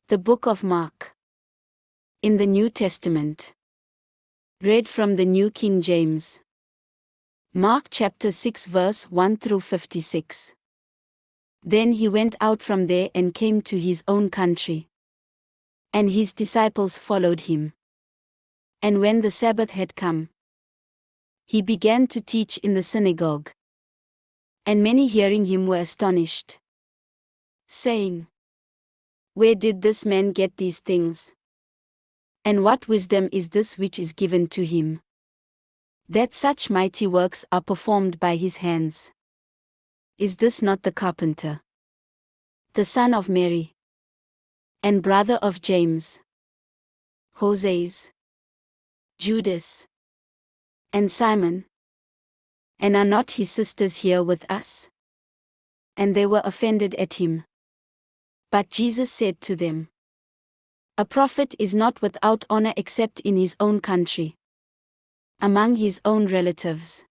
The Book of Mark. In the New Testament. Read from the New King James. Mark chapter 6 verse 1 through 56. Then he went out from there and came to his own country. And his disciples followed him. And when the Sabbath had come, he began to teach in the synagogue. And many hearing him were astonished, saying, "Where did this man get these things? And what wisdom is this which is given to him, that such mighty works are performed by his hands? Is this not the carpenter, the son of Mary, and brother of James, Joses, Judas, and Simon? And are not his sisters here with us?" And they were offended at him. But Jesus said to them, "A prophet is not without honor except in his own country, among his own relatives,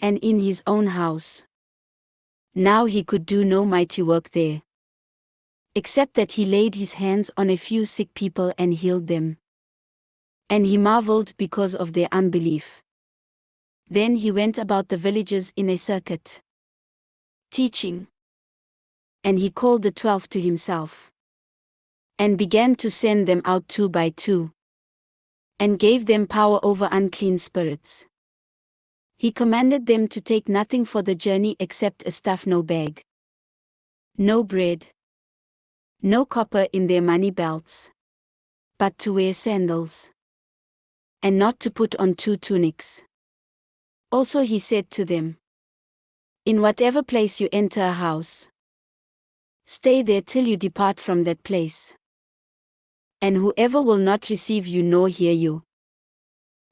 and in his own house." Now he could do no mighty work there, except that he laid his hands on a few sick people and healed them. And he marveled because of their unbelief. Then he went about the villages in a circuit, teaching. And he called the 12 to himself, and began to send them out 2 by 2, and gave them power over unclean spirits. He commanded them to take nothing for the journey except a staff, no bag, no bread, no copper in their money belts, but to wear sandals, and not to put on 2 tunics. Also he said to them, "In whatever place you enter a house, stay there till you depart from that place. And whoever will not receive you nor hear you,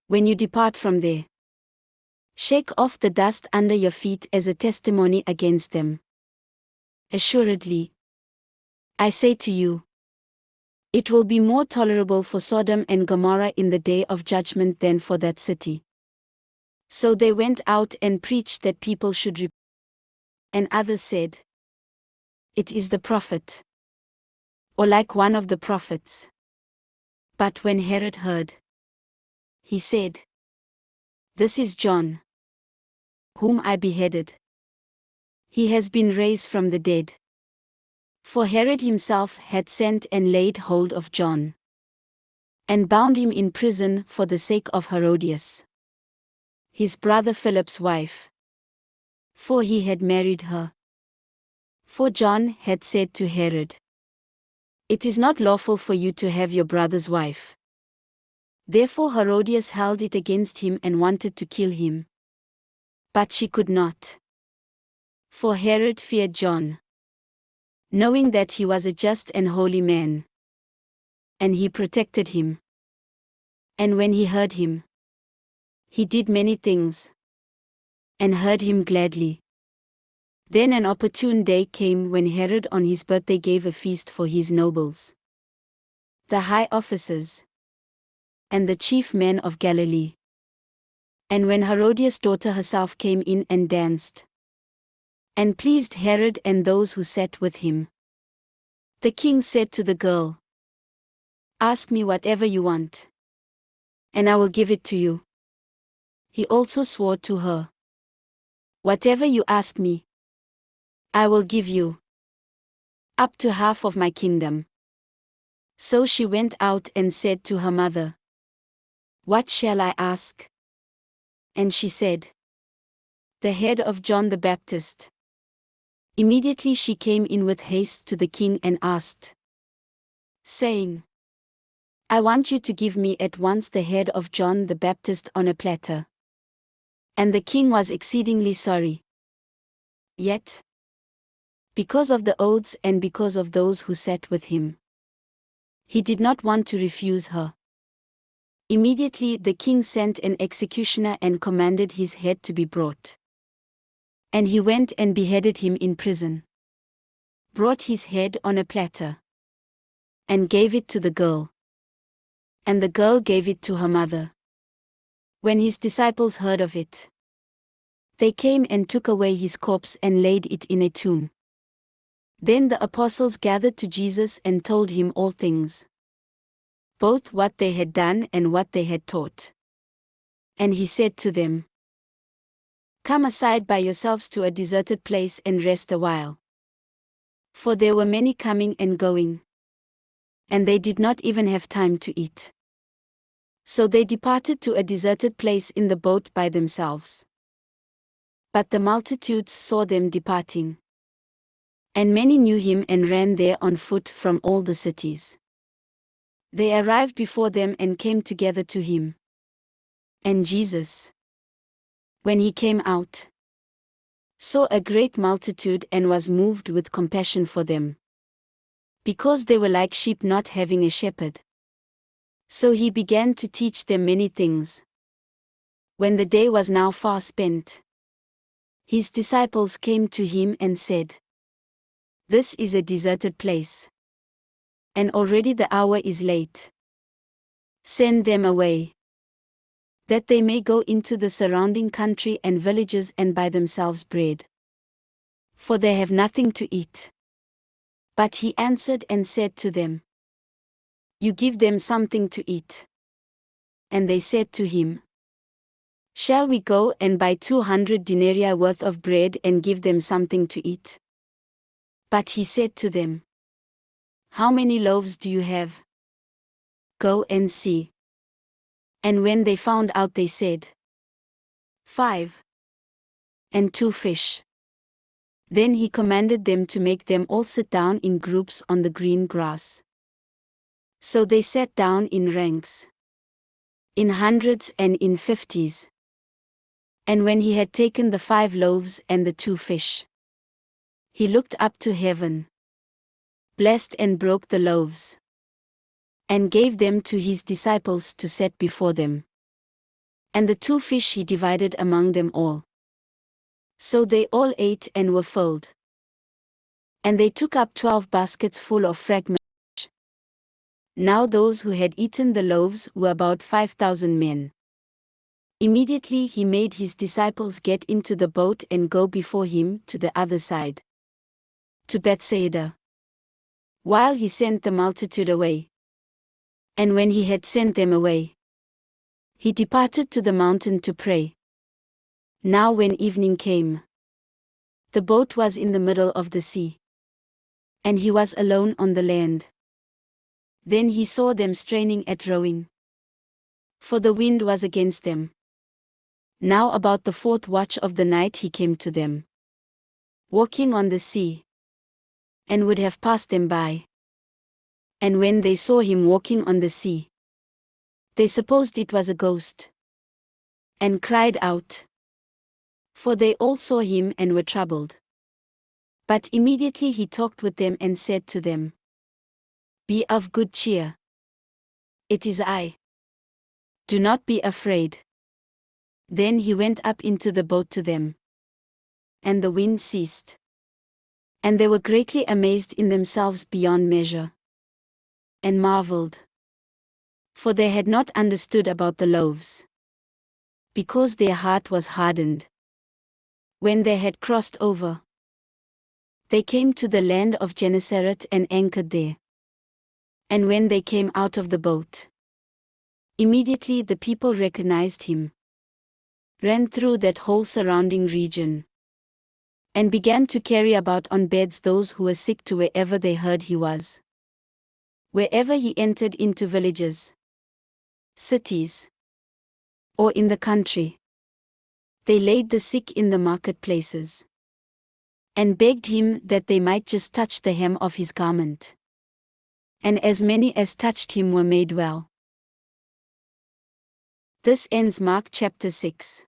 when you depart from there, shake off the dust under your feet as a testimony against them. Assuredly, I say to you, it will be more tolerable for Sodom and Gomorrah in the day of judgment than for that city." So they went out and preached that people should repent. And others said, "It is the prophet, or like one of the prophets." But when Herod heard, he said, "This is John, whom I beheaded. He has been raised from the dead." For Herod himself had sent and laid hold of John, and bound him in prison for the sake of Herodias, his brother Philip's wife, for he had married her. For John had said to Herod, "It is not lawful for you to have your brother's wife." Therefore Herodias held it against him and wanted to kill him. But she could not. For Herod feared John, knowing that he was a just and holy man. And he protected him. And when he heard him, he did many things, and heard him gladly. Then an opportune day came when Herod on his birthday gave a feast for his nobles, the high officers, and the chief men of Galilee. And when Herodias' daughter herself came in and danced, and pleased Herod and those who sat with him, the king said to the girl, "Ask me whatever you want, and I will give it to you." He also swore to her, "Whatever you ask me, I will give you, up to half of my kingdom." So she went out and said to her mother, "What shall I ask?" And she said, "The head of John the Baptist." Immediately she came in with haste to the king and asked, saying, "I want you to give me at once the head of John the Baptist on a platter." And the king was exceedingly sorry. Yet, because of the oaths and because of those who sat with him, he did not want to refuse her. Immediately the king sent an executioner and commanded his head to be brought. And he went and beheaded him in prison, brought his head on a platter, and gave it to the girl. And the girl gave it to her mother. When his disciples heard of it, they came and took away his corpse and laid it in a tomb. Then the apostles gathered to Jesus and told him all things, both what they had done and what they had taught. And he said to them, "Come aside by yourselves to a deserted place and rest a while." For there were many coming and going, and they did not even have time to eat. So they departed to a deserted place in the boat by themselves. But the multitudes saw them departing, and many knew him and ran there on foot from all the cities. They arrived before them and came together to him. And Jesus, when he came out, saw a great multitude and was moved with compassion for them, because they were like sheep not having a shepherd. So he began to teach them many things. When the day was now far spent, his disciples came to him and said, "This is a deserted place, and already the hour is late. Send them away, that they may go into the surrounding country and villages and buy themselves bread, for they have nothing to eat." But he answered and said to them, "You give them something to eat." And they said to him, "Shall we go and buy 200 denarii worth of bread and give them something to eat?" But he said to them, "How many loaves do you have? Go and see." And when they found out, they said, 5, and 2 fish. Then he commanded them to make them all sit down in groups on the green grass. So they sat down in ranks, in hundreds and in 50s. And when he had taken the 5 loaves and the 2 fish, he looked up to heaven, blessed and broke the loaves, and gave them to his disciples to set before them. And the 2 fish he divided among them all. So they all ate and were filled. And they took up 12 baskets full of fragments. Now those who had eaten the loaves were about 5,000 men. Immediately he made his disciples get into the boat and go before him to the other side, to Bethsaida, while he sent the multitude away. And when he had sent them away, he departed to the mountain to pray. Now when evening came, the boat was in the middle of the sea, and he was alone on the land. Then he saw them straining at rowing, for the wind was against them. Now about the 4th watch of the night he came to them, walking on the sea, and would have passed them by. And when they saw him walking on the sea, they supposed it was a ghost, and cried out, for they all saw him and were troubled. But immediately he talked with them and said to them, "Be of good cheer. It is I. Do not be afraid." Then he went up into the boat to them, and the wind ceased. And they were greatly amazed in themselves beyond measure, and marveled, for they had not understood about the loaves, because their heart was hardened. When they had crossed over, they came to the land of Gennesaret and anchored there. And when they came out of the boat, immediately the people recognized him, ran through that whole surrounding region, and began to carry about on beds those who were sick to wherever they heard he was. Wherever he entered into villages, cities, or in the country, they laid the sick in the marketplaces, and begged him that they might just touch the hem of his garment. And as many as touched him were made well. This ends Mark chapter 6.